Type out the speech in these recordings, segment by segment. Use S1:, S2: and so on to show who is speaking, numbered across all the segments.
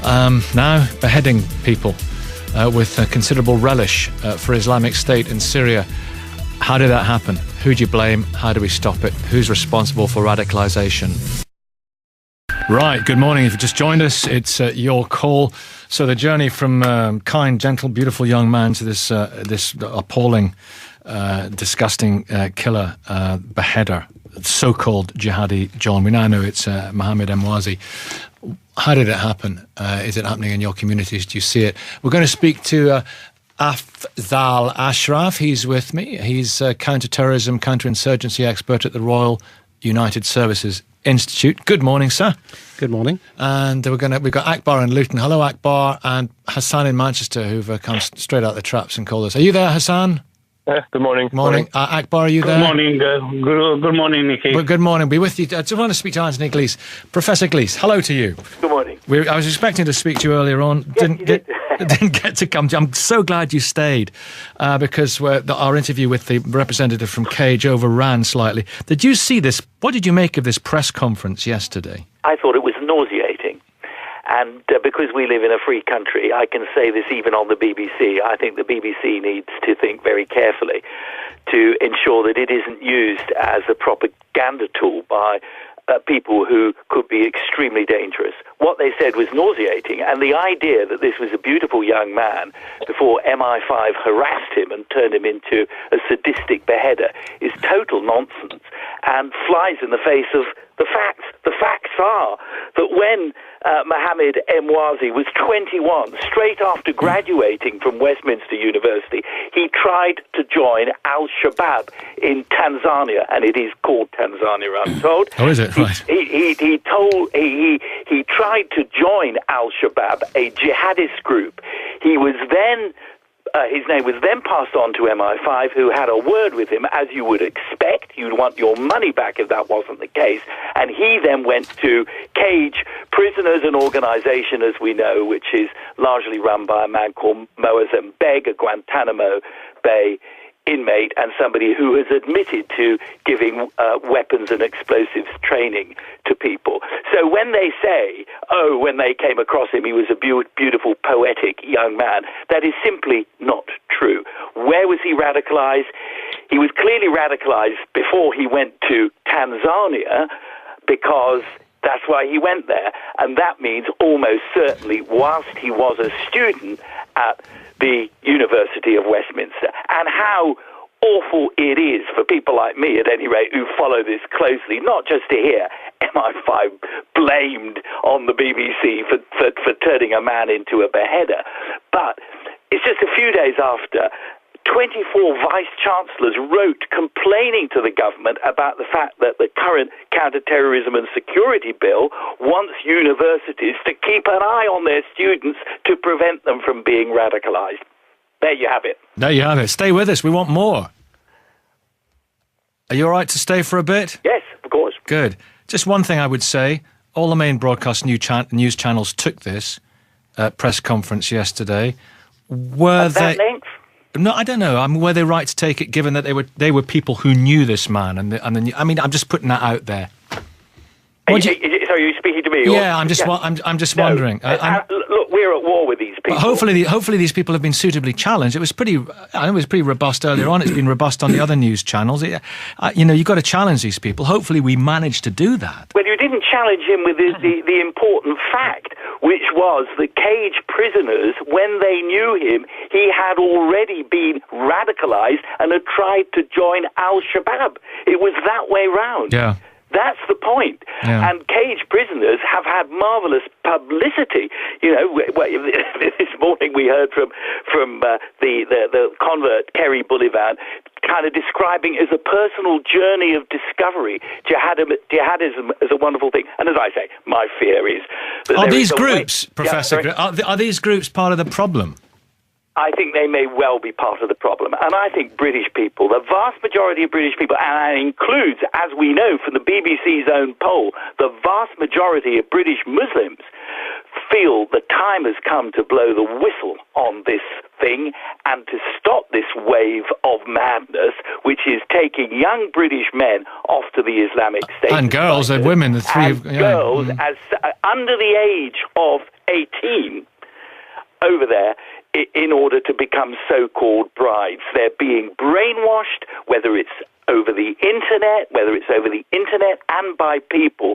S1: now beheading people with considerable relish for Islamic State in Syria. How did that happen? Who do you blame? How do we stop it? Who's responsible for radicalisation? Right, good morning. If you just joined us, it's your call. So the journey from kind, gentle, beautiful young man to this appalling, disgusting killer, beheader, so-called Jihadi John. We now know it's Mohammed Emwazi. How did it happen? Is it happening in your communities? Do you see it? We're going to speak to Afzal Ashraf. He's with me. He's a counter-terrorism, counter-insurgency expert at the Royal United Services Institute. Good morning, sir. Good morning. And we've got Akbar in Luton. Hello, Akbar, and Hassan in Manchester, who've come straight out the traps and called us. Are you there, Hassan?
S2: Good morning.
S1: Morning. Akbar, are you there?
S3: Good morning. Good morning, Nicky.
S1: Good morning. Be with you. I just want to speak to Anthony Glees. Professor Glees, hello to you.
S2: Good morning.
S1: I was expecting to speak to you earlier on.
S2: Yes,
S1: Didn't get to come to. I'm so glad you stayed because our interview with the representative from CAGE overran slightly. Did you see this? What did you make of this press conference yesterday?
S4: I thought it was nauseating. And because we live in a free country, I can say this even on the BBC. I think the BBC needs to think very carefully to ensure that it isn't used as a propaganda tool by people who could be extremely dangerous. What they said was nauseating, and the idea that this was a beautiful young man before MI5 harassed him and turned him into a sadistic beheader is total nonsense and flies in the face of the facts. The facts are that when Mohammed Emwazi was 21, straight after graduating from Westminster University, he tried to join Al-Shabaab in Tanzania, and it is called Tanzania, I'm told.
S1: Oh, is it? Right.
S4: He tried to join Al-Shabaab, a jihadist group. He was then his name was then passed on to MI5, who had a word with him, as you would expect. You'd want your money back if that wasn't the case. And he then went to CAGE, Prisoners, an organisation, as we know, which is largely run by a man called Moazem Beg, a Guantanamo Bay inmate and somebody who has admitted to giving weapons and explosives training to people. So when they say, when they came across him, he was a beautiful, poetic young man, that is simply not true. Where was he radicalized? He was clearly radicalized before he went to Tanzania, because that's why he went there. And that means almost certainly whilst he was a student at the University of Westminster. And how awful it is for people like me, at any rate, who follow this closely, not just to hear MI5 blamed on the BBC for turning a man into a beheader, but it's just a few days after 24 vice-chancellors wrote complaining to the government about the fact that the current counter-terrorism and security bill wants universities to keep an eye on their students to prevent them from being radicalised. There you have it.
S1: There you have it. Stay with us. We want more. Are you all right to stay for a bit?
S4: Yes, of course.
S1: Good. Just one thing I would say. All the main broadcast news channels took this press conference yesterday. Were they... length? No, I don't know. Were they right to take it, given that they were people who knew this man? I'm just putting that out there.
S4: Are you speaking to me?
S1: Yeah, I'm just wondering.
S4: Look, we're at war with these people.
S1: But hopefully these people have been suitably challenged. It was pretty robust earlier on. It's been robust on the other news channels. You've got to challenge these people. Hopefully we managed to do that.
S4: Well, you didn't challenge him with the important fact, which was the CAGE prisoners, when they knew him, he had already been radicalised and had tried to join Al-Shabaab. It was that way round.
S1: Yeah.
S4: That's the point.
S1: Yeah.
S4: And CAGE prisoners have had marvellous publicity. This morning we heard from the convert, Kerry Bullivant, kind of describing it as a personal journey of discovery. Jihadism is a wonderful thing. And as I say, my fear is that
S1: are these groups, Professor, are these groups part of the problem?
S4: I think they may well be part of the problem. And I think British people, the vast majority of British people, and that includes, as we know from the BBC's own poll, the vast majority of British Muslims, feel the time has come to blow the whistle on this thing and to stop this wave of madness, which is taking young British men off to the Islamic State.
S1: And girls and women, the three of...
S4: girls as under the age of 18, team over there in order to become so-called brides. They're being brainwashed, whether it's over the internet and by people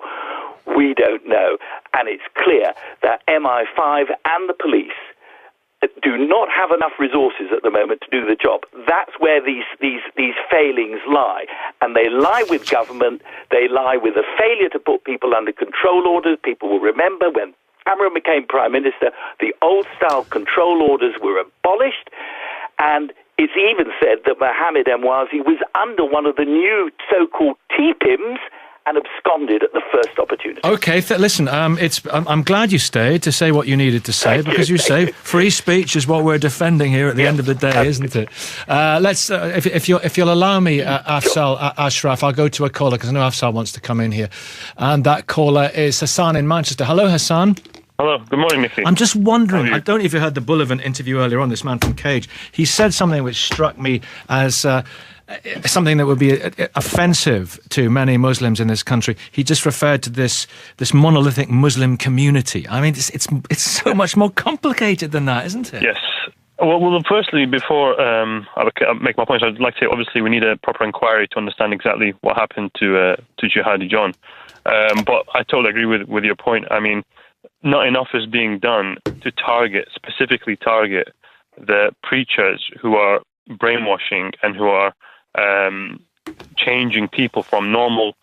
S4: we don't know. And it's clear that MI5 and the police do not have enough resources at the moment to do the job. That's where these failings lie. And they lie with government. They lie with a failure to put people under control orders. People will remember when Cameron became Prime Minister, the old-style control orders were abolished, and it's even said that Mohammed Emwazi was under one of the new so-called TPIMs and absconded at the first opportunity.
S1: Okay, listen, I'm glad you stayed to say what you needed to say, because you say free speech is what we're defending here at the end of the day, isn't it? Let's, if you'll allow me, Afzal Ashraf, I'll go to a caller, because I know Afzal wants to come in here. And that caller is Hassan in Manchester. Hello, Hassan.
S2: Hello, good morning, Nicky.
S1: I'm just wondering, I don't know if you heard the Bullivant interview earlier on, this man from CAGE. He said something which struck me as something that would be offensive to many Muslims in this country. He just referred to this monolithic Muslim community. I mean, it's so much more complicated than that, isn't it?
S2: Yes. Well, firstly, before I make my point, I'd like to say, obviously, we need a proper inquiry to understand exactly what happened to Jihadi John. But I totally agree with your point. I mean, not enough is being done to specifically target the preachers who are brainwashing and who are changing people from normal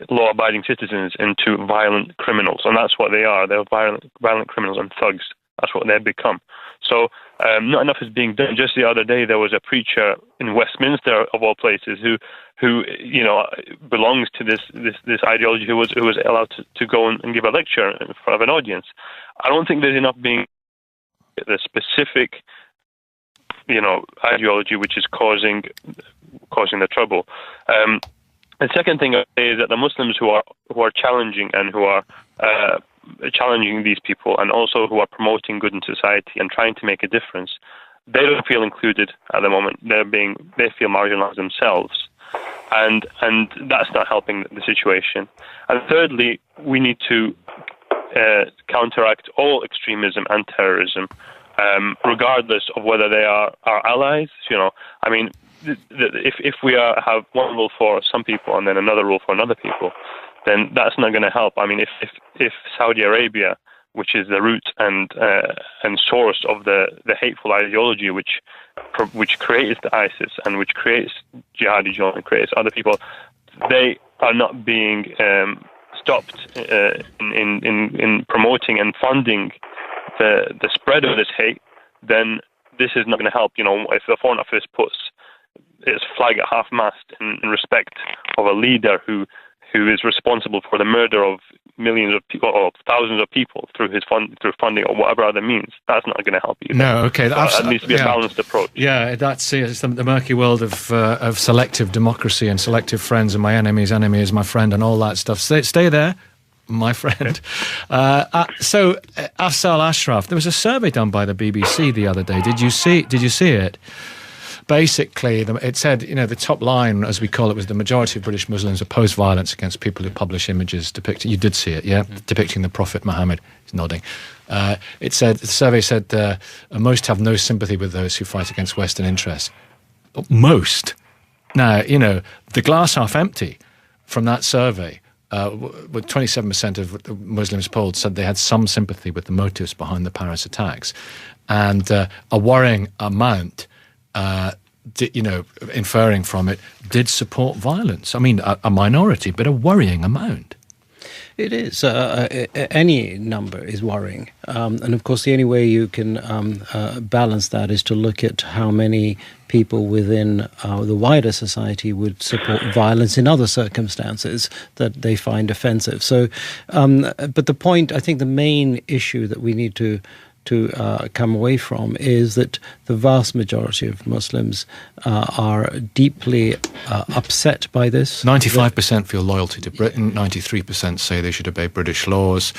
S2: law-abiding citizens into violent criminals. And that's what they are. They're violent criminals and thugs. That's what they've become. So not enough is being done. Just the other day, there was a preacher in Westminster, of all places, who belongs to this ideology, who was allowed to go and give a lecture in front of an audience. I don't think there's enough being the specific ideology which is causing the trouble. The second thing I say is that the Muslims who are challenging and who are challenging these people, and also who are promoting good in society and trying to make a difference, they don't feel included at the moment. They feel marginalized themselves, and that's not helping the situation. And thirdly, we need to counteract all extremism and terrorism, regardless of whether they are our allies. I mean, if we have one rule for some people and then another rule for another people, then that's not going to help. I mean, if Saudi Arabia, which is the root and source of the hateful ideology which creates the ISIS and which creates Jihadi John and creates other people, they are not being stopped in promoting and funding the spread of this hate, then this is not going to help. If the Foreign Office puts its flag at half-mast in respect of a leader who is responsible for the murder of millions of people or thousands of people through funding or whatever other means, that's not going to help either.
S1: No, okay.
S2: That needs to be a balanced approach.
S1: Yeah, that's the murky world of selective democracy and selective friends, and my enemy's enemy is my friend and all that stuff. Stay there, my friend. So, Afzal Ashraf, there was a survey done by the BBC the other day. Did you see it? Basically, it said, the top line, as we call it, was the majority of British Muslims oppose violence against people who publish images depicting, you did see it, yeah? Mm-hmm. Depicting the Prophet Muhammad. He's nodding. The survey said most have no sympathy with those who fight against Western interests. Most. Now, the glass half empty from that survey, with 27% of Muslims polled said they had some sympathy with the motives behind the Paris attacks. And a worrying amount, inferring from it, did support violence. I mean, a minority, but a worrying amount.
S5: It is. Any number is worrying. And of course, the only way you can balance that is to look at how many people within the wider society would support violence in other circumstances that they find offensive. So, but the point, I think the main issue that we need to come away from is that the vast majority of Muslims are deeply upset by this.
S1: 95% feel loyalty to Britain, 93% say they should obey British laws.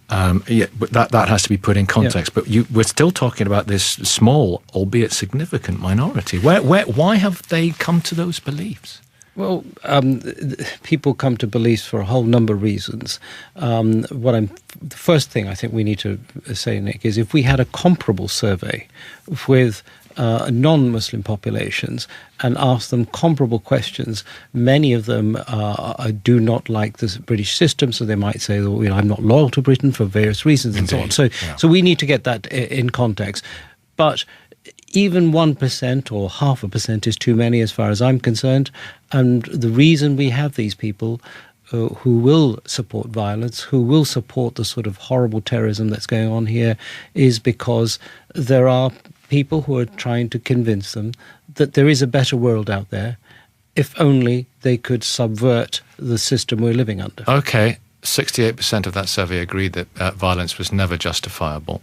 S1: But that has to be put in context. Yeah. But we're still talking about this small, albeit significant minority. Why have they come to those beliefs?
S5: Well, people come to beliefs for a whole number of reasons. The first thing I think we need to say, Nick, is if we had a comparable survey with non-Muslim populations and asked them comparable questions, many of them do not like the British system, so they might say, well, I'm not loyal to Britain for various reasons and
S1: Indeed.
S5: so on. So we need to get that in context. But even 1% or 0.5% is too many as far as I'm concerned. And the reason we have these people who will support violence, who will support the sort of horrible terrorism that's going on here, is because there are people who are trying to convince them that there is a better world out there, if only they could subvert the system we're living under.
S1: Okay. 68% of that survey agreed that violence was never justifiable.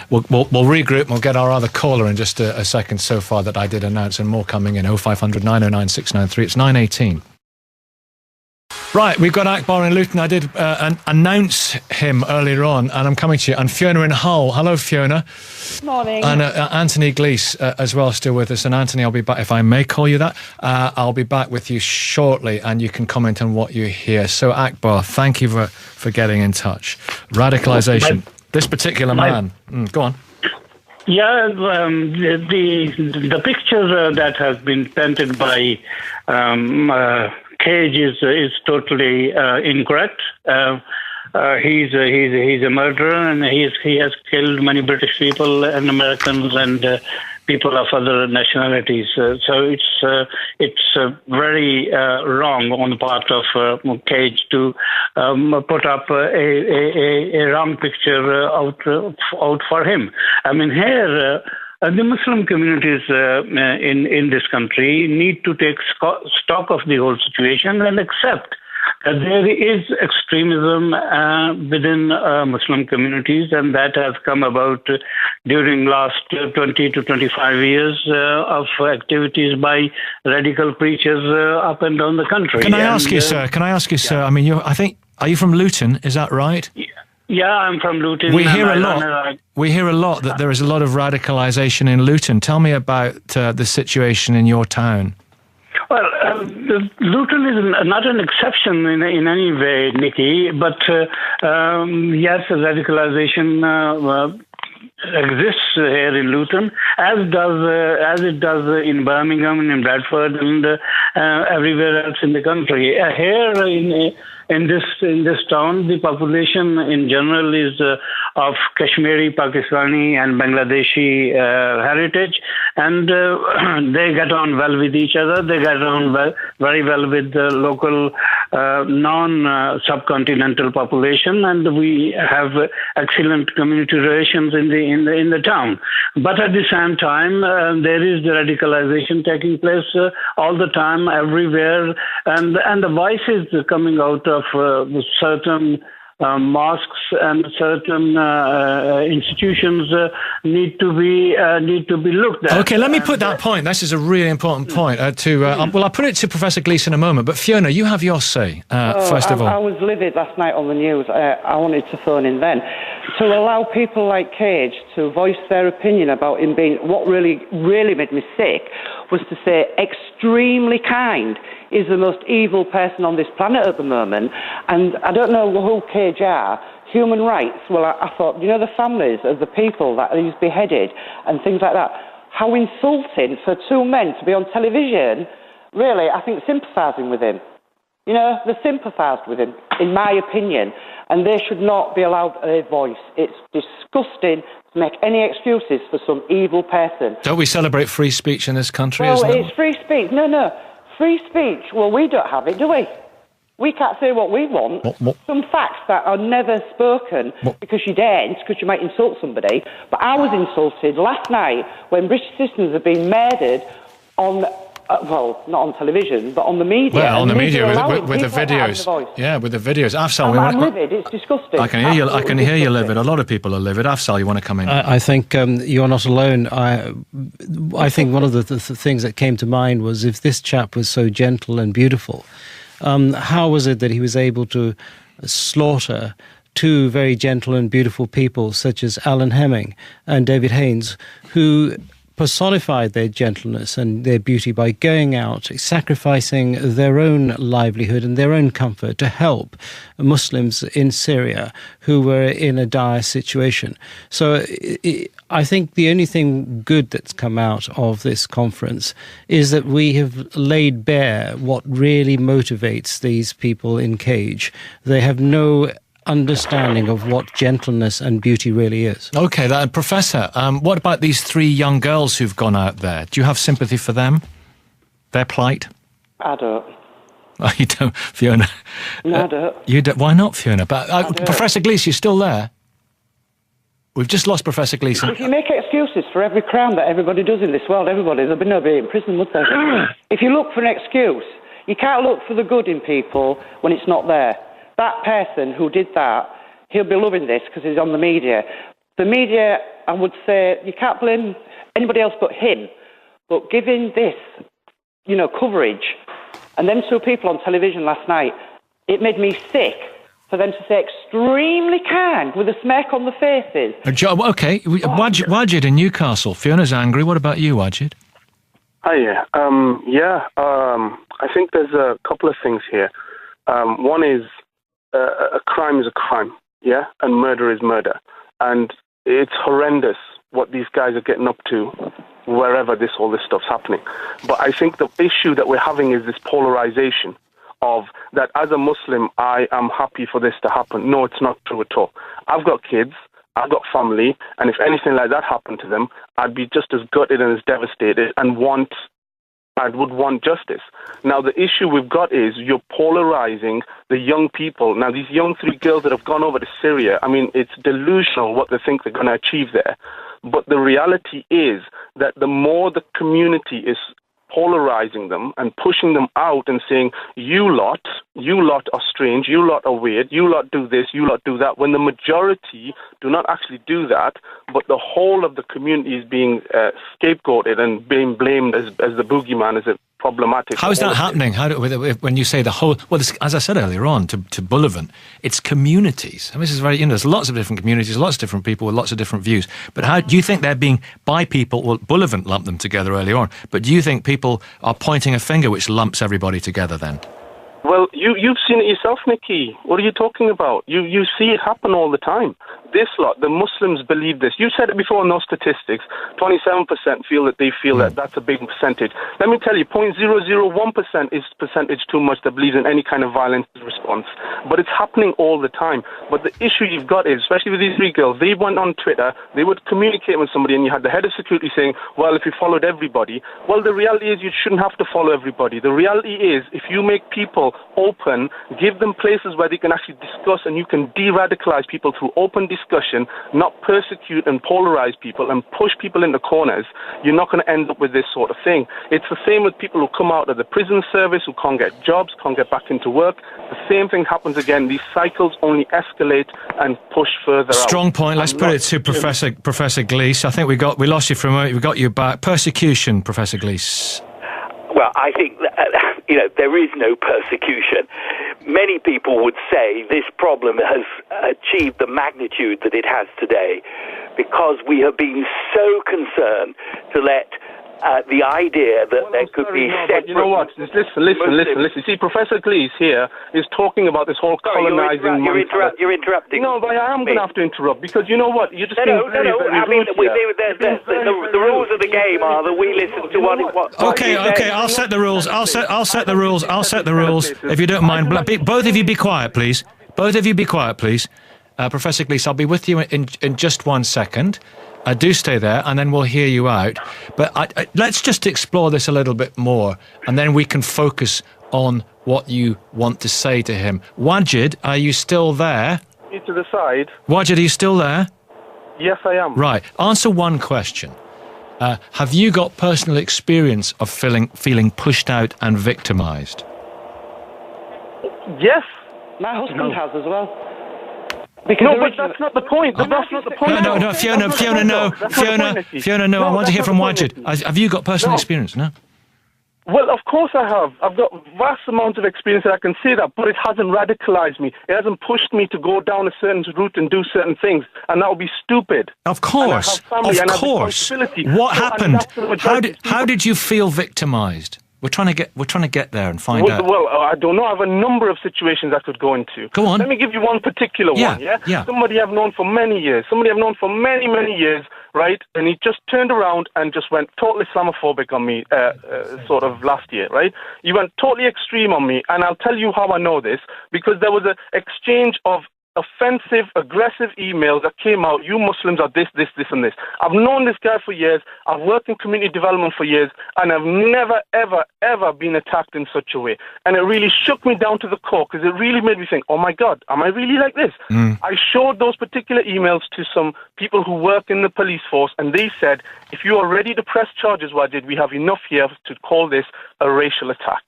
S1: We'll regroup and we'll get our other caller in just a second so far that I did announce, and more coming in. 0500 909 693. It's 9:18. Right, we've got Akbar in Luton. I did announce him earlier on, and I'm coming to you. And Fiona in Hull. Hello, Fiona.
S6: Morning.
S1: And Anthony Glees as well, still with us. And Anthony, I'll be back, if I may call you that. I'll be back with you shortly, and you can comment on what you hear. So, Akbar, thank you for getting in touch. Radicalisation. This particular man. Go on.
S3: Yeah, the picture that has been painted by CAGE is totally incorrect. He's a murderer, and he has killed many British people and Americans and people of other nationalities. So it's very wrong on the part of CAGE to put up a wrong picture out for him. I mean, here. The Muslim communities in this country need to take stock of the whole situation and accept that there is extremism within Muslim communities, and that has come about during last 20 to 25 years of activities by radical preachers up and down the country.
S1: Can I ask you, sir? I mean, are you from Luton? Is that right?
S3: Yeah, I'm from Luton.
S1: We hear a lot that there is a lot of radicalisation in Luton. Tell me about the situation in your town.
S3: Well, Luton is not an exception in any way, Nicky, but yes, radicalisation exists here in Luton, as it does in Birmingham and in Bradford and everywhere else in the country. Here in this town, the population in general is of Kashmiri, Pakistani, and Bangladeshi heritage, and they get on well with each other. They get on very well with the local non-subcontinental population, and we have excellent community relations in the town. But at the same time, there is the radicalization taking place all the time, everywhere, and the voices coming out of certain mosques and certain institutions need to be looked at.
S1: Okay, let me put that point. This is a really important point. I'll put it to Professor Gleeson in a moment. But Fiona, you have your say first of all.
S6: I was livid last night on the news. I wanted to phone in then to allow people like CAGE to voice their opinion about him being. What really made me sick was to say extremely kind is the most evil person on this planet at the moment. And I don't know who CAGE are. Human rights. Well, I thought, the families of the people that he's beheaded and things like that. How insulting for two men to be on television. Really, I think sympathising with him. They sympathised with him, in my opinion. And they should not be allowed a voice. It's disgusting to make any excuses for some evil person.
S1: Don't we celebrate free speech in this country?
S6: Well, it's free speech. No. Free speech, well, we don't have it, do we? We can't say what we want. Some facts that are never spoken because you daren't, because you might insult somebody. But I was insulted last night when British citizens have been murdered on, not on television, but on the media.
S1: Well, on the media with the videos. Yeah, with the videos. Afsal,
S6: I'm livid. It's disgusting.
S1: I can hear you livid. A lot of people are livid. Afsal, you want to come in?
S5: I think you're not alone. I think one of the things that came to mind was, if this chap was so gentle and beautiful, how was it that he was able to slaughter two very gentle and beautiful people such as Alan Hemming and David Haynes, who personified their gentleness and their beauty by going out, sacrificing their own livelihood and their own comfort to help Muslims in Syria who were in a dire situation. So I think the only thing good that's come out of this conference is that we have laid bare what really motivates these people in CAGE. They have no understanding of what gentleness and beauty really is.
S1: Okay, Professor, what about these 3 young girls who've gone out there? Do you have sympathy for them? Their plight?
S6: I don't.
S1: Oh, you don't, Fiona?
S6: No, I don't.
S1: You don't. Why not, Fiona? But Professor Gleeson, you're still there? We've just lost Professor Gleeson.
S6: If you make excuses for every crime that everybody does in this world, there'd be nobody in prison, would there? If you look for an excuse, you can't look for the good in people when it's not there. That person who did that, he'll be loving this because he's on the media. The media, I would say, you can't blame anybody else but him. But giving this, coverage, and them 2 people on television last night, it made me sick for them to say extremely kind with a smirk on their faces.
S1: Okay, Wajid in Newcastle. Fiona's angry. What about you, Wajid?
S7: Hi, I think there's a couple of things here. One is, a crime is a crime, yeah, and murder is murder. And it's horrendous what these guys are getting up to wherever all this stuff's happening. But I think the issue that we're having is this polarization of that as a Muslim, I am happy for this to happen. No, it's not true at all. I've got kids, I've got family, and if anything like that happened to them, I'd be just as gutted and as devastated and I would want justice. Now, the issue we've got is you're polarizing the young people. Now, these young 3 girls that have gone over to Syria, I mean, it's delusional what they think they're going to achieve there. But the reality is that the more the community is polarizing them and pushing them out and saying, you lot are strange, you lot are weird, you lot do this, you lot do that, when the majority do not actually do that, but the whole of the community is being scapegoated and being blamed as the boogeyman, as a problematic.
S1: How is that happening? When you say the whole... Well, as I said earlier on to Bullivant, it's communities. I mean, this is very... there's lots of different communities, lots of different people with lots of different views. But how do you think they're being... by people... Well, Bullivant lumped them together earlier on. But do you think people are pointing a finger which lumps everybody together then?
S7: Well, you've seen it yourself, Nicky. What are you talking about? You see it happen all the time. This lot, the Muslims believe this. You said it before in those statistics. 27% feel that that's a big percentage. Let me tell you, 0.001% is percentage too much that believes in any kind of violence response. But it's happening all the time. But the issue you've got is, especially with these 3 girls, they went on Twitter, they would communicate with somebody, and you had the head of security saying, well, if you followed everybody. Well, the reality is you shouldn't have to follow everybody. The reality is, if you make people open, give them places where they can actually discuss, and you can de-radicalize people through open discussion, not persecute and polarize people and push people into corners, you're not going to end up with this sort of thing. It's the same with people who come out of the prison service, who can't get jobs, can't get back into work. The same thing happens again. These cycles only escalate and push further out.
S1: Strong point. Let's put it to Professor Glees. I think we lost you for a moment. We got you back. Persecution, Professor Glees.
S4: Well, I think there is no persecution. Many people would say this problem has achieved the magnitude that it has today because we have been so concerned to let the idea that there could be separate...
S7: You know what? Listen. See, Professor Glees here is talking about this whole colonizing...
S4: You're interrupting.
S7: No, but I am going to have to interrupt because you know what? You're just being very
S4: I mean, the rules of the game are that we listen to what
S1: Okay, I'll set the rules. I'll set the rules. If you don't mind. Both of you be quiet, please. Professor Glees, I'll be with you in just 1 second. Do stay there, and then we'll hear you out. But let's just explore this a little bit more, and then we can focus on what you want to say to him. Wajid, are you still there?
S7: To the side.
S1: Wajid, are you still there?
S7: Yes, I am.
S1: Right. Answer one question. Have you got personal experience of feeling pushed out and victimised?
S7: Yes.
S6: My husband has as well.
S7: No, but that's not the point. That's not the point.
S1: No, Fiona, no. I want to hear from Wajid. Have you got personal experience? No?
S7: Well, of course I have. I've got vast amounts of experience that I can say that, but it hasn't radicalized me. It hasn't pushed me to go down a certain route and do certain things, and that would be stupid.
S1: Of course, of course. What happened? How did you feel victimized? We're trying to get there and find out.
S7: Well, I don't know. I have a number of situations I could go into.
S1: Go on.
S7: Let me give you one particular one. Yeah. Somebody I've known for many years. Many years. Right, and he just turned around and just went totally Islamophobic on me, sort of last year, right? He went totally extreme on me, and I'll tell you how I know this, because there was an exchange of offensive, aggressive emails that came out. You Muslims are this, and this. I've known this guy for years. I've worked in community development for years, and I've never, ever been attacked in such a way. And it really shook me down to the core, because it really made me think, oh my God, am I really like this? I showed those particular emails to some people who work in the police force, and they said, if you are ready to press charges, Wajid, we have enough here to call this a racial attack.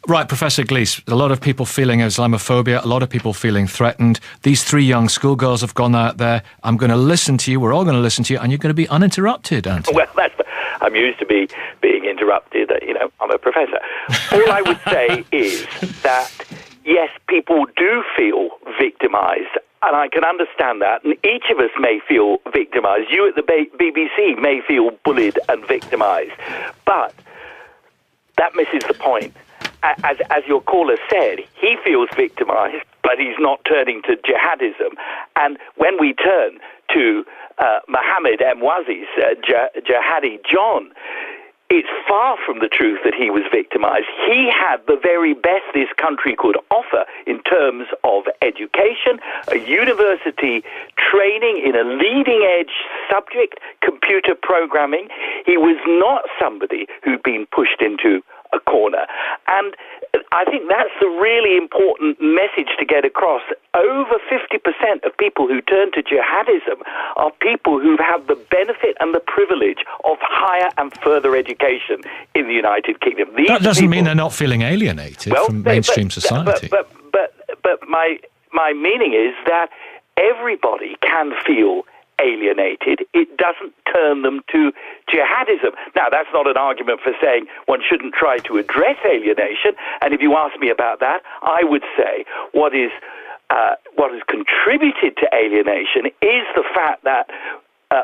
S1: Right, Professor Glees, a lot of people feeling Islamophobia, a lot of people feeling threatened. These 3 young schoolgirls have gone out there. I'm going to listen to you, we're all going to listen to you, and you're going to be uninterrupted, Anthony.
S4: Well, I'm used to being interrupted. I'm a professor. All I would say is that, yes, people do feel victimised, and I can understand that, and each of us may feel victimised. You at the BBC may feel bullied and victimised, but that misses the point. As your caller said, he feels victimised, but he's not turning to jihadism. And when we turn to Mohammed Emwazi's Jihadi John, it's far from the truth that he was victimised. He had the very best this country could offer in terms of education, a university training in a leading-edge subject, computer programming. He was not somebody who'd been pushed into a corner. And I think that's the really important message to get across. Over 50% of people who turn to jihadism are people who've had the benefit and the privilege of higher and further education in the United Kingdom.
S1: That doesn't mean they're not feeling alienated from mainstream society.
S4: But my meaning is that everybody can feel alienated. It doesn't turn them to jihadism. Now, that's not an argument for saying one shouldn't try to address alienation. And if you ask me about that, I would say what has contributed to alienation is the fact that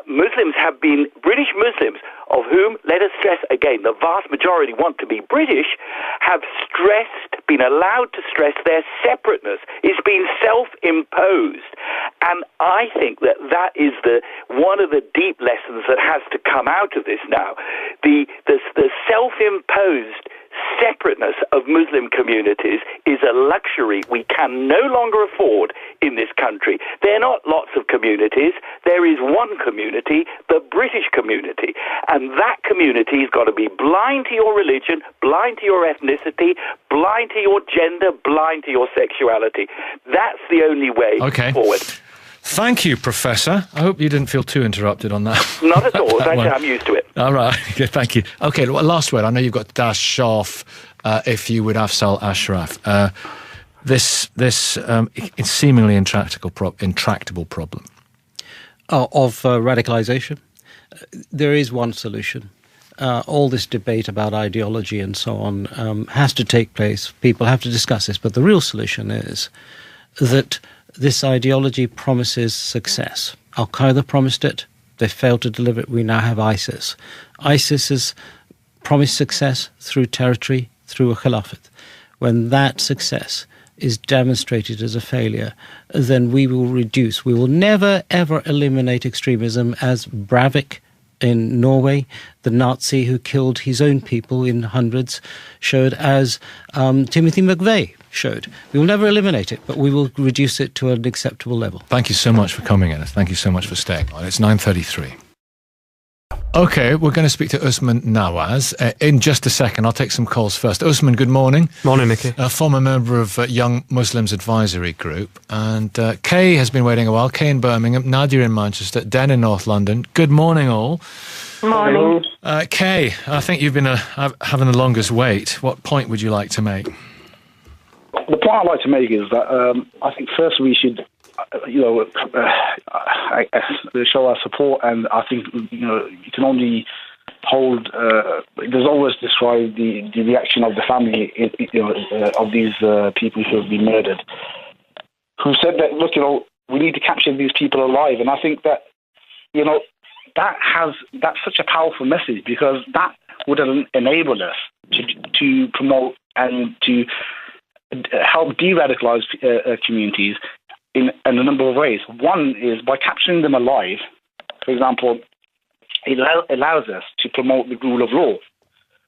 S4: Muslims have been, British Muslims, of whom, let us stress again, the vast majority want to be British, have been allowed to stress their separateness. It's been self-imposed. And I think that is one of the deep lessons that has to come out of this now. The self-imposed separateness of Muslim communities is a luxury we can no longer afford in this country. There are not lots of communities. There is one community, the British community. And that community has got to be blind to your religion, blind to your ethnicity, blind to your gender, blind to your sexuality. That's the only way forward.
S1: Thank you, Professor. I hope you didn't feel too interrupted on that.
S4: Not at all. I'm used to it.
S1: All right. Thank you. Okay, last word. I know you've got to dash off if you would Afzal Ashraf. This seemingly intractable problem.
S5: Of radicalisation. There is one solution. All this debate about ideology and so on has to take place. People have to discuss this. But the real solution is that this ideology promises success. Al-Qaeda promised it. They failed to deliver it. We now have ISIS. ISIS has promised success through territory, through a caliphate. When that success is demonstrated as a failure, then we will never, ever eliminate extremism, as Breivik in Norway, the Nazi who killed his own people in hundreds, showed, as Timothy McVeigh showed. We will never eliminate it, but we will reduce it to an acceptable level.
S1: Thank you so much for coming in. Thank you so much for staying on. It's 9:33. Okay, we're going to speak to Usman Nawaz in just a second. I'll take some calls first. Usman, good morning.
S8: Morning, Nicky.
S1: A former member of Young Muslims Advisory Group. And Kay has been waiting a while. Kay in Birmingham, Nadia in Manchester, Den in North London. Good morning, all.
S9: Morning.
S1: Kay, I think you've been having the longest wait. What point would you like to make?
S10: The point I'd like to make is that I think first we should show our support, and I think you can only hold. There's always described the reaction of the family, of these people who have been murdered, who said that, look, we need to capture these people alive. And I think that, that's such a powerful message, because that would enable us to promote and to help de-radicalize communities in a number of ways. One is by capturing them alive. For example, it allows us to promote the rule of law,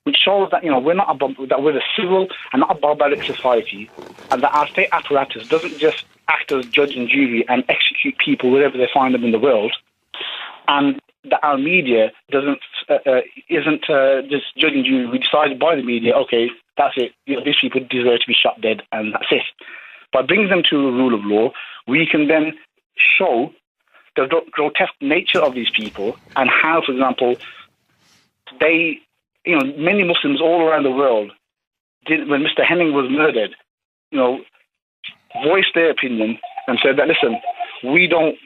S10: which shows that we're a civil and not a barbaric society, and that our state apparatus doesn't just act as judge and jury and execute people wherever they find them in the world, and that our media isn't just judge and jury. We decide by the media, okay, that's it. These people deserve to be shot dead, and that's it. By bringing them to a rule of law, we can then show the grotesque nature of these people and how, for example, they, many Muslims all around the world, when Mr. Henning was murdered, voiced their opinion and said that, listen, we don't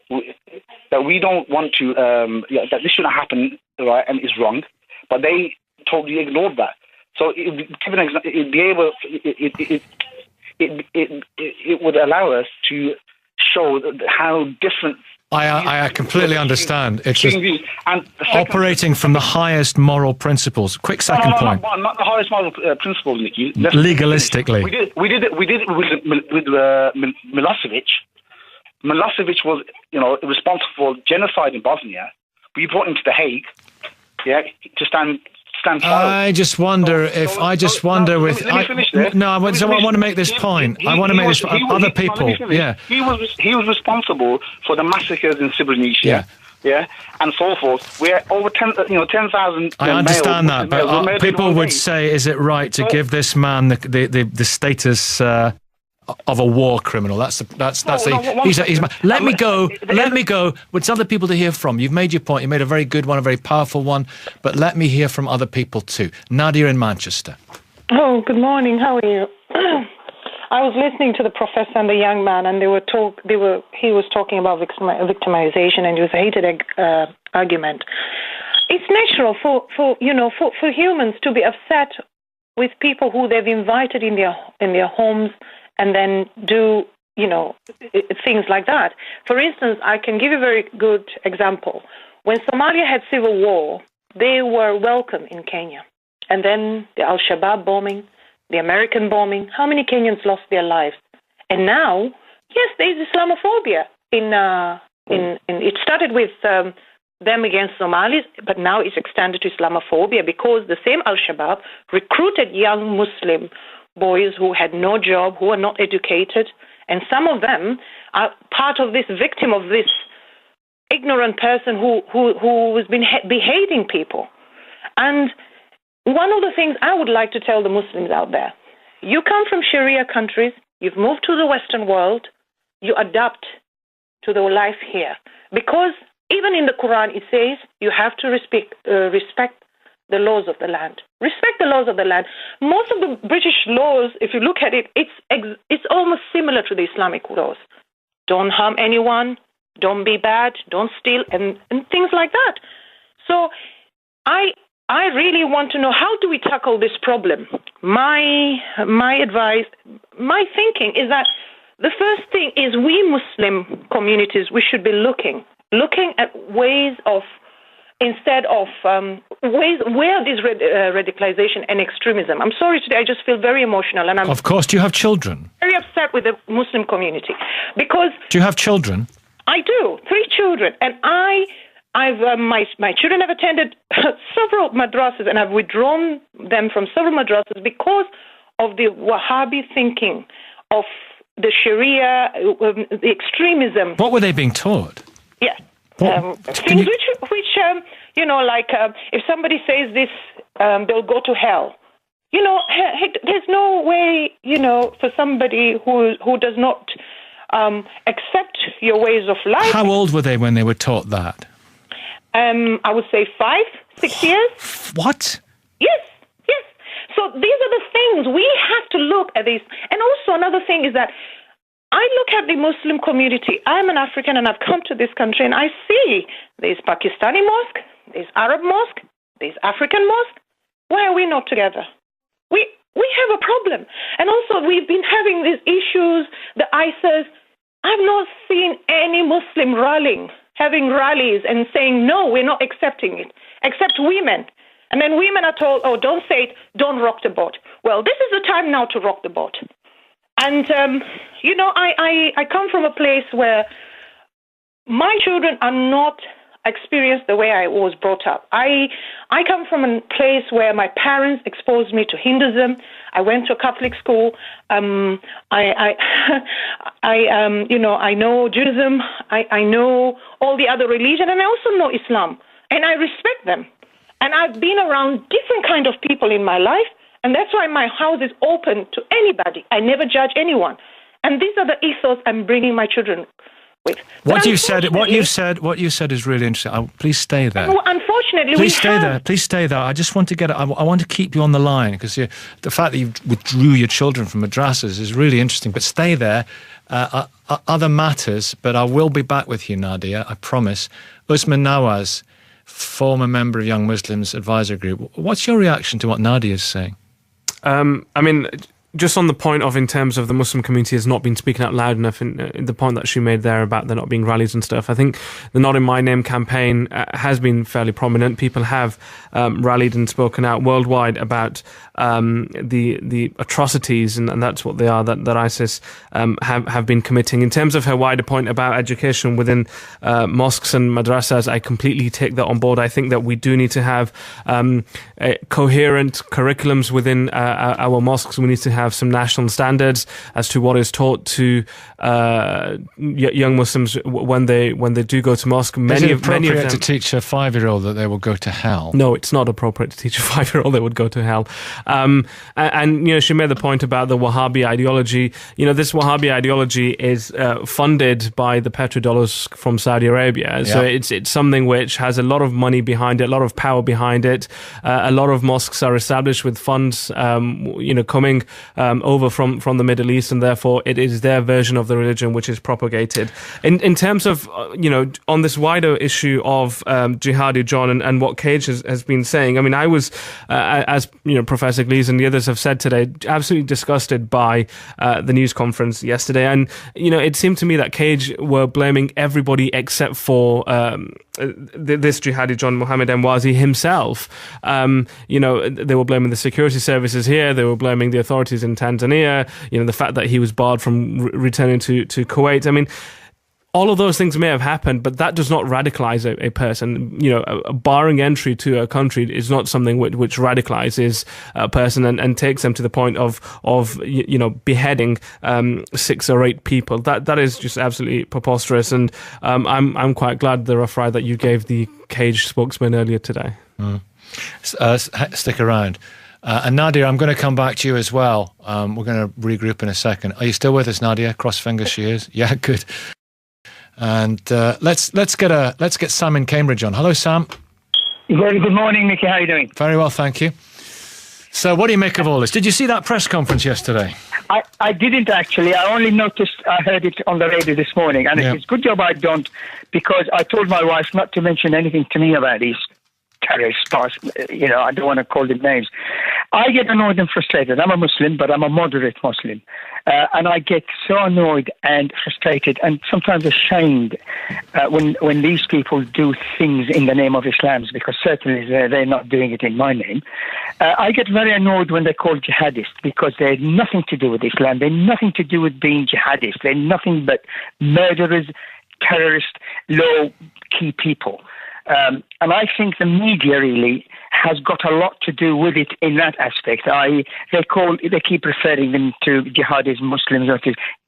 S10: want to, that this shouldn't happen, right, and it's wrong, but they totally ignored that. So it would allow us to show how different.
S1: I completely understand. It's just operating from the highest moral principles. Quick second point.
S10: Not the highest moral principles, Nicky.
S1: Legalistically,
S10: we did it with Milosevic. Milosevic was, responsible for genocide in Bosnia. We brought him to The Hague, to stand trial.
S1: I just wonder Let me finish this. I want to make this point. I want to make this. Other people,
S10: He was responsible for the massacres in Srebrenica. Yeah, and so forth. We're over 10,000.
S1: I understand that, but people would say, is it right to give this man the status of a war criminal? Let me go. It's other people to hear from. You've made your point. You made a very good one, a very powerful one. But let me hear from other people too. Nadia in Manchester.
S8: Oh, good morning. How are you? I was listening to the professor and the young man, and he was talking about victimization, and it was a heated argument. It's natural for humans to be upset with people who they've invited in their homes, and then do, things like that. For instance, I can give you a very good example. When Somalia had civil war, they were welcome in Kenya. And then the Al-Shabaab bombing, the American bombing, how many Kenyans lost their lives? And now, yes, there is Islamophobia. It started with them against Somalis, but now it's extended to Islamophobia because the same Al-Shabaab recruited young Muslim boys who had no job, who are not educated, and some of them are part of this victim of this ignorant person who has been behaving people. And one of the things I would like to tell the Muslims out there, you come from Sharia countries, you've moved to the Western world, you adapt to the life here. Because even in the Quran it says you have to respect the laws of the land. Respect the laws of the land. Most of the British laws, if you look at it, it's almost similar to the Islamic laws. Don't harm anyone, don't be bad, don't steal, and things like that. So I really want to know, how do we tackle this problem? My advice, my thinking is that the first thing is we Muslim communities, we should be looking at ways of, instead of ways where this radicalization and extremism. I'm sorry today, I just feel very emotional, and I'm
S1: of course. Do you have children?
S8: Very upset with the Muslim community because.
S1: Do you have children?
S8: I do, 3 children, and my children have attended several madrasas, and I've withdrawn them from several madrasas because of the Wahhabi thinking of the Sharia, the extremism.
S1: What were they being taught?
S8: Yeah. Things which like if somebody says this, they'll go to hell. There's no way, for somebody who does not accept your ways of life.
S1: How old were they when they were taught that?
S8: I would say 5-6 years.
S1: What?
S8: Yes. So these are the things we have to look at these. And also another thing is that I look at the Muslim community. I'm an African and I've come to this country and I see there's Pakistani mosque, There's Arab mosque, there's African mosque. Why are we not together? We have a problem. And also we've been having these issues, the ISIS. I've not seen any Muslim having rallies and saying, no, we're not accepting it, except women. And then women are told, oh, don't say it, don't rock the boat. Well, this is the time now to rock the boat. And, I come from a place where my children are not experienced the way I was brought up. I come from a place where my parents exposed me to Hinduism. I went to a Catholic school. I know Judaism. I know all the other religions, and I also know Islam, and I respect them. And I've been around different kind of people in my life, and that's why my house is open to anybody. I never judge anyone, and these are the ethos I'm bringing my children with.
S1: What you said is really interesting. Please stay there.
S8: Unfortunately,
S1: Please stay there. I just want to get. I want to keep you on the line because the fact that you withdrew your children from madrasas is really interesting. But stay there. Other matters, but I will be back with you, Nadia. I promise. Usman Nawaz, former member of Young Muslims Advisor Group. What's your reaction to what Nadia is saying?
S9: Just on the point of, in terms of the Muslim community has not been speaking out loud enough, in the point that she made there about there not being rallies and stuff, I think the Not In My Name campaign has been fairly prominent. People have rallied and spoken out worldwide about the atrocities, and that's what they are, that ISIS have been committing. In terms of her wider point about education within mosques and madrasas, I completely take that on board. I think that we do need to have coherent curriculums within our mosques. We need to have some national standards as to what is taught to young Muslims when they do go to mosque.
S1: Is it appropriate to teach a 5-year-old that they will go to hell?
S9: No, it's not appropriate to teach a 5-year-old they would go to hell. And she made the point about the Wahhabi ideology. This Wahhabi ideology is funded by the petrodollars from Saudi Arabia. So it's something which has a lot of money behind it, a lot of power behind it. A lot of mosques are established with funds, coming over from the Middle East, and therefore it is their version of the religion which is propagated. In terms of, on this wider issue of Jihadi John and what CAGE has been saying, I was, as Professor Glees and the others have said today, absolutely disgusted by the news conference yesterday. And, it seemed to me that CAGE were blaming everybody except for this Jihadi John, Mohammed Emwazi himself. They were blaming the security services here. They were blaming the authorities in Tanzania. The fact that he was barred from returning to Kuwait. All of those things may have happened, but that does not radicalize a person. Barring entry to a country is not something which radicalizes a person and takes them to the point of beheading 6 or 8 people. That is just absolutely preposterous. And I'm quite glad, the Rafrai, that you gave the CAGE spokesman earlier today.
S1: Stick around. And Nadia, I'm going to come back to you as well. We're going to regroup in a second. Are you still with us, Nadia? Cross fingers she is. Yeah, good. And let's get Sam in Cambridge on. Hello, Sam.
S11: Very good morning, Nicky. How are you doing?
S1: Very well, thank you. So what do you make of all this? Did you see that press conference yesterday?
S11: I didn't actually. I only noticed, I heard it on the radio this morning. And it's a good job I don't, because I told my wife not to mention anything to me about these terrorist stars. I don't want to call them names. I get annoyed and frustrated. I'm a Muslim, but I'm a moderate Muslim. And I get so annoyed and frustrated and sometimes ashamed when these people do things in the name of Islam, because certainly they're not doing it in my name. I get very annoyed when they're called jihadists, because they have nothing to do with Islam. They're nothing to do with being jihadists. They're nothing but murderers, terrorists, low-key people. And I think the media really has got a lot to do with it in that aspect. They keep referring them to jihadis, Muslims.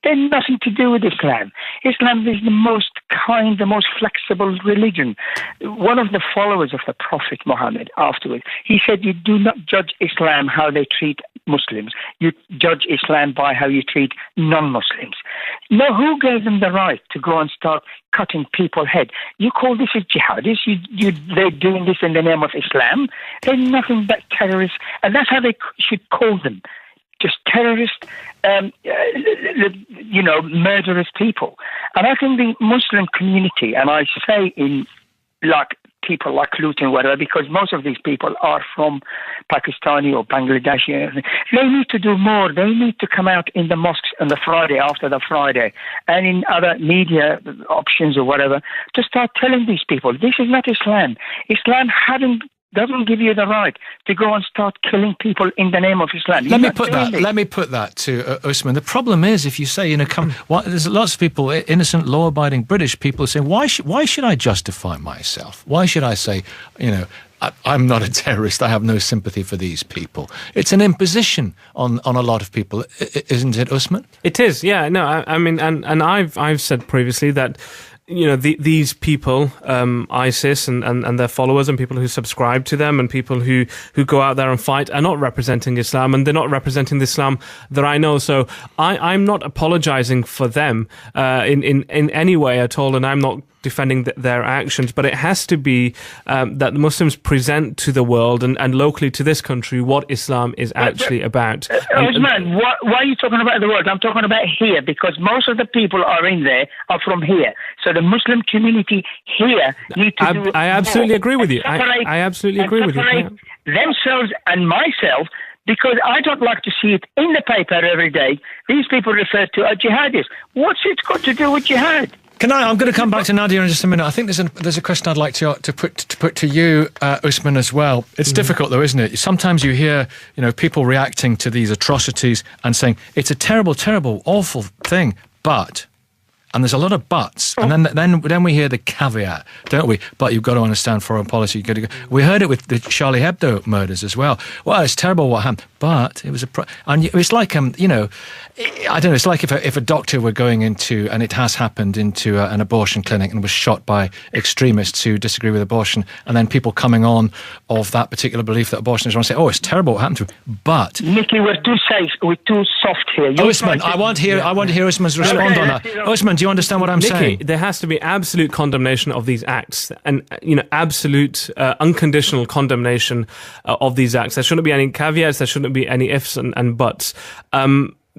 S11: They're nothing to do with Islam. Islam is the most kind, the most flexible religion. One of the followers of the Prophet Muhammad afterwards, he said, you do not judge Islam how they treat Muslims. You judge Islam by how you treat non-Muslims. Now, who gave them the right to go and start cutting people's head? You call this a jihadist? They're doing this in the name of Islam? They're nothing but terrorists, and that's how they should call them. Just terrorists, murderous people. And I think the Muslim community, and I say in people like Luton, whatever, because most of these people are from Pakistani or Bangladeshi. They need to do more. They need to come out in the mosques on the Friday after the Friday and in other media options or whatever to start telling these people this is not Islam. Islam doesn't give you the right to go and start killing people in the name of Islam.
S1: Let me put that to Usman. The problem is, if you say, there's lots of people, innocent, law-abiding British people, saying, why should I justify myself? Why should I say, I'm not a terrorist. I have no sympathy for these people. It's an imposition on a lot of people, isn't it, Usman?
S9: It is. Yeah. No. I mean, and I've said previously that, these people, ISIS and their followers and people who subscribe to them and people who go out there and fight are not representing Islam, and they're not representing the Islam that I know. So I'm not apologizing for them in any way at all, and I'm not defending their actions, but it has to be that the Muslims present to the world and locally to this country what Islam is actually about.
S11: Osman, why are you talking about the world? I'm talking about here, because most of the people are in there are from here. So the Muslim community here need to do
S9: I absolutely agree with you. I absolutely agree with you.
S11: Themselves and myself, because I don't like to see it in the paper every day. These people refer to as jihadis. What's it got to do with jihad?
S1: I'm going to come back to Nadia in just a minute. I think there's a question I'd like to put to you, Usman, as well. It's difficult, though, isn't it? Sometimes you hear, people reacting to these atrocities and saying it's a terrible, terrible, awful thing, but. And there's a lot of buts, and then we hear the caveat, don't we? But you've got to understand foreign policy. We heard it with the Charlie Hebdo murders as well. Well, it's terrible what happened, but it was and it's like I don't know. It's like if a doctor were going into, and it has happened, into an abortion clinic and was shot by extremists who disagree with abortion, and then people coming on of that particular belief that abortion is wrong, say, "Oh, it's terrible what happened to him." But
S11: Nicky, we're too safe, we're too soft here.
S1: Usman, I want to hear Usman's respond on that. Usman, do you understand what I'm saying?
S9: There has to be absolute condemnation of these acts, and absolute unconditional condemnation of these acts. There shouldn't be any caveats. There shouldn't be any ifs and buts.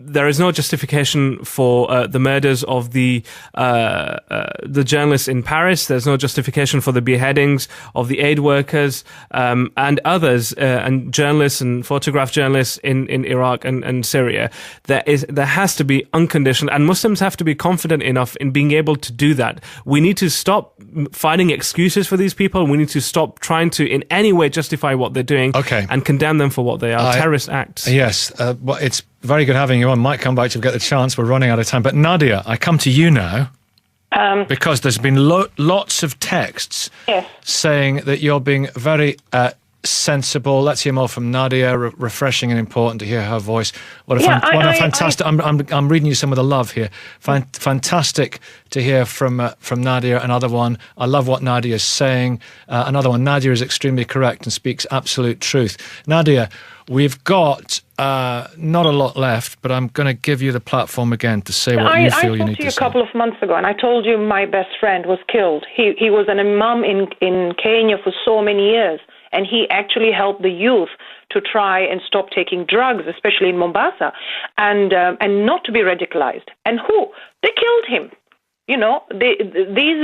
S9: There is no justification for the murders of the journalists in Paris. There's no justification for the beheadings of the aid workers and others, and journalists and photograph journalists in Iraq and Syria. There has to be unconditional, and Muslims have to be confident enough in being able to do that. We need to stop finding excuses for these people. We need to stop trying to in any way justify what they're doing and condemn them for what they are, terrorist acts.
S1: Yes, well, it's very good having you on. Might come back to get the chance. We're running out of time. But Nadia, I come to you now because there's been lots of texts saying that you're being very sensible. Let's hear more from Nadia. Refreshing and important to hear her voice. What a fantastic! I'm reading you some of the love here. Fantastic to hear from Nadia. Another one. I love what Nadia is saying. Another one. Nadia is extremely correct and speaks absolute truth. Nadia, we've got not a lot left, but I'm going to give you the platform again to say what you feel you need to say. I spoke to you
S8: a couple of months ago, and I told you my best friend was killed. He was an imam in Kenya for so many years, and he actually helped the youth to try and stop taking drugs, especially in Mombasa, and not to be radicalized. And they killed him. These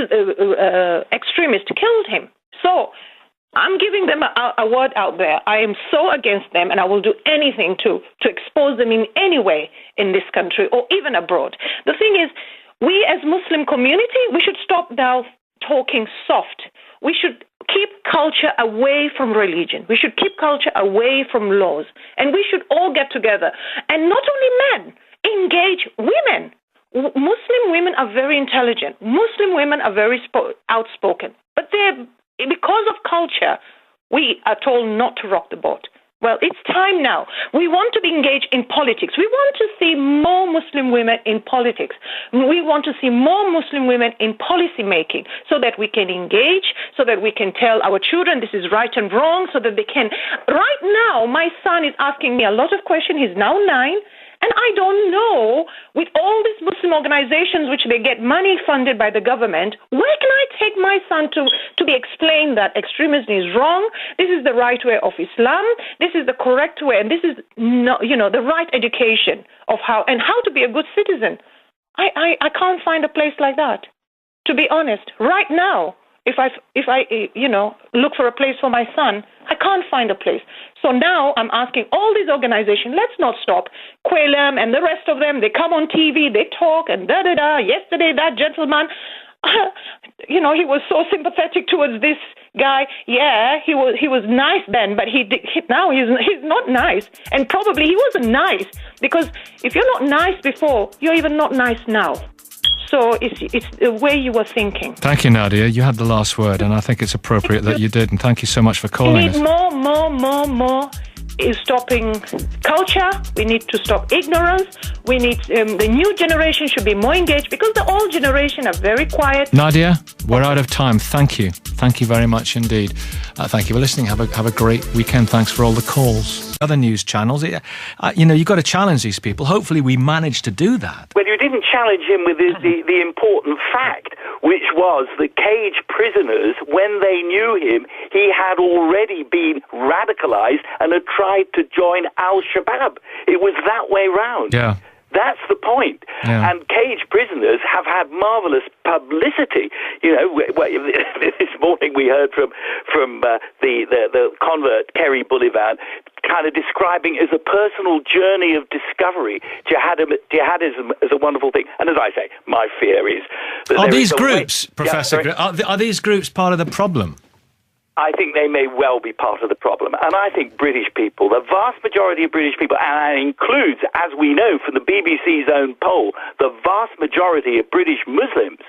S8: extremists killed him. So I'm giving them a word out there. I am so against them, and I will do anything to expose them in any way in this country or even abroad. The thing is, we as Muslim community, we should stop now talking soft. We should keep culture away from religion. We should keep culture away from laws. And we should all get together. And not only men, engage women. Muslim women are very intelligent. Muslim women are very outspoken. But because of culture, we are told not to rock the boat. Well, it's time now. We want to be engaged in politics. We want to see more Muslim women in politics. We want to see more Muslim women in policy making so that we can engage, so that we can tell our children this is right and wrong, so that they can. Right now, my son is asking me a lot of questions. He's now 9. And I don't know, with all these Muslim organizations which they get money funded by the government, where can I take my son to be explained that extremism is wrong, this is the right way of Islam, this is the correct way, and this is the right education of how to be a good citizen. I can't find a place like that, to be honest, right now. If I look for a place for my son, I can't find a place. So now I'm asking all these organizations, let's not stop. Quaylam and the rest of them, they come on TV, they talk and da-da-da. Yesterday, that gentleman, he was so sympathetic towards this guy. Yeah, he was nice then, but now he's not nice. And probably he wasn't nice, because if you're not nice before, you're even not nice now. So it's the way you were thinking.
S1: Thank you, Nadia. You had the last word, and I think it's appropriate that you did. And thank you so much for calling us.
S8: We need more is stopping culture. We need to stop ignorance. We need the new generation should be more engaged, because the old generation are very quiet.
S1: Nadia, we're out of time. Thank you. Thank you very much indeed. Thank you for listening. Have a great weekend. Thanks for all the calls. Other news channels, you've got to challenge these people. Hopefully we manage to do that.
S4: Well, you didn't challenge him with the important fact, which was that CAGE prisoners, when they knew him, he had already been radicalized and had tried to join Al-Shabaab. It was that way round.
S1: Yeah.
S4: That's the point.
S1: Yeah.
S4: And CAGE prisoners have had marvelous publicity. This morning we heard from the convert Kerry Bullivant, kind of describing as a personal journey of discovery. Jihadism is a wonderful thing. And as I say, my fear is that
S1: are these groups, Professor, are these groups part of the problem?
S4: I think they may well be part of the problem. And I think British people, the vast majority of British people, and that includes, as we know from the BBC's own poll, the vast majority of British Muslims,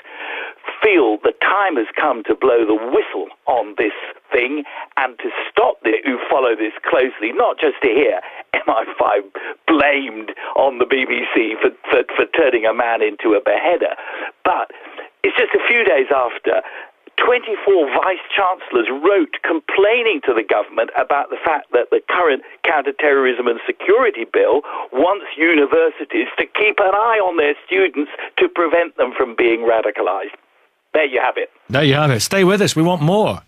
S4: feel the time has come to blow the whistle on this thing and to stop who follow this closely, not just to hear MI5 blamed on the BBC for turning a man into a beheader, but it's just a few days after 24 vice-chancellors wrote complaining to the government about the fact that the current counter-terrorism and security bill wants universities to keep an eye on their students to prevent them from being radicalised. There you have it.
S1: There you have it. Stay with us. We want more.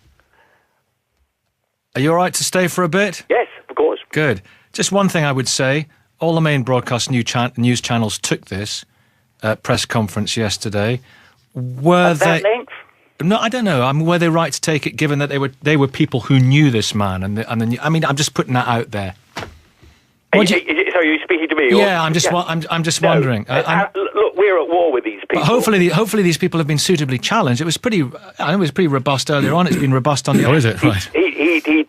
S1: Are you all right to stay for a bit?
S4: Yes, of course.
S1: Good. Just one thing I would say. All the main broadcast news channels took this press conference yesterday. Were they... length? No, I don't know. Were they right to take it, given that they were people who knew this man? I'm just putting that out there.
S4: Are you speaking to me?
S1: Yeah, I'm just wondering.
S4: Look, we're at war with these people.
S1: But hopefully these people have been suitably challenged. It was pretty robust earlier on. It's been robust on the. Oh, is it? Right.
S4: He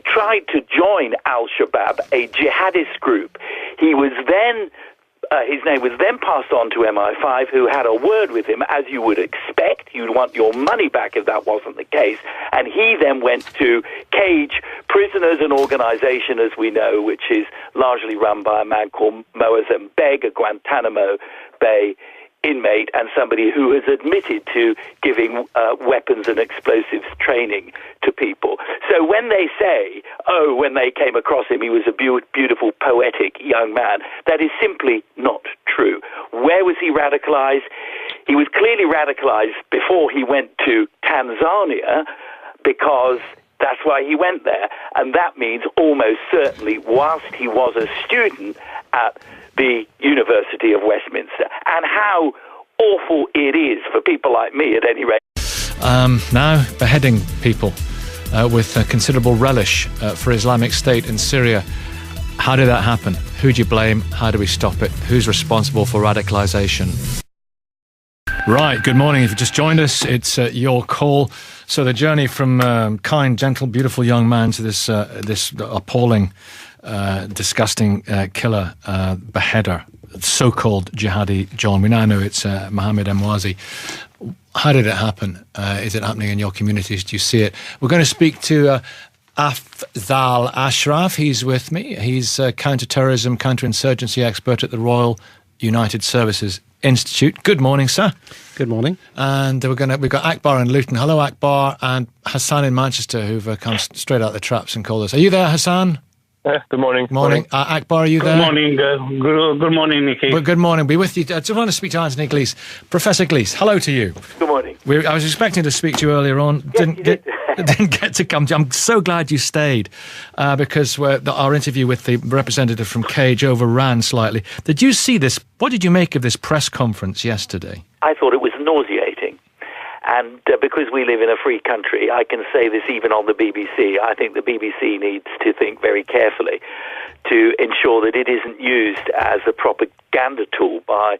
S4: tried to join Al-Shabaab, a jihadist group. He was then. His name was then passed on to MI5, who had a word with him, as you would expect. You'd want your money back if that wasn't the case. And he then went to CAGE Prisoners, an organisation, as we know, which is largely run by a man called Moazzam Beg, a Guantanamo Bay inmate, and somebody who has admitted to giving weapons and explosives training to people. So when they say, when they came across him, he was a beautiful, poetic young man, that is simply not true. Where was he radicalized? He was clearly radicalized before he went to Tanzania, because that's why he went there. And that means almost certainly whilst he was a student at the University of Westminster. And how awful it is for people like me, at any rate.
S1: Now beheading people with considerable relish for Islamic State in Syria. How did that happen? Who do you blame? How do we stop it? Who's responsible for radicalisation? Right, good morning. If you just joined us, it's your call. So the journey from kind, gentle, beautiful young man to this appalling, disgusting killer, beheader, so-called Jihadi John. We now know it's Mohammed Emwazi. How did it happen? Is it happening in your communities? Do you see it? We're going to speak to Afzal Ashraf. He's with me. He's a counter-terrorism, counter-insurgency expert at the Royal United Services Institute. Good morning, sir.
S5: Good morning. And
S1: we've got Akbar in Luton. Hello, Akbar, and Hassan in Manchester, who've come straight out of the traps and called us. Are you there, Hassan?
S2: Good morning.
S1: Morning. Akbar, are you there?
S3: Good morning. Good morning, Nicky.
S1: Good morning. Be with you. I just want to speak to Anthony Glees. Professor Glees, hello to you.
S4: Good morning.
S1: I was expecting to speak to you earlier on.
S4: Yes,
S1: Didn't get to come to you. I'm so glad you stayed because our interview with the representative from CAGE overran slightly. Did you see this? What did you make of this press conference yesterday?
S4: I thought it was nauseating. And because we live in a free country, I can say this even on the BBC. I think the BBC needs to think very carefully to ensure that it isn't used as a propaganda tool by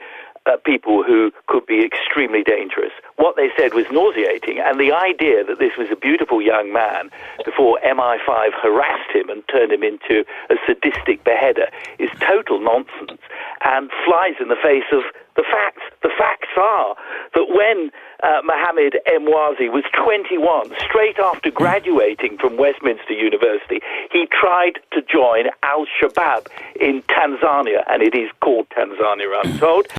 S4: people who could be extremely dangerous. What they said was nauseating, and the idea that this was a beautiful young man before MI5 harassed him and turned him into a sadistic beheader is total nonsense and flies in the face of the facts. The facts are that when Mohammed Emwazi was 21, straight after graduating from Westminster University, he tried to join Al-Shabaab in Tanzania, and it is called Tanzania, I'm told.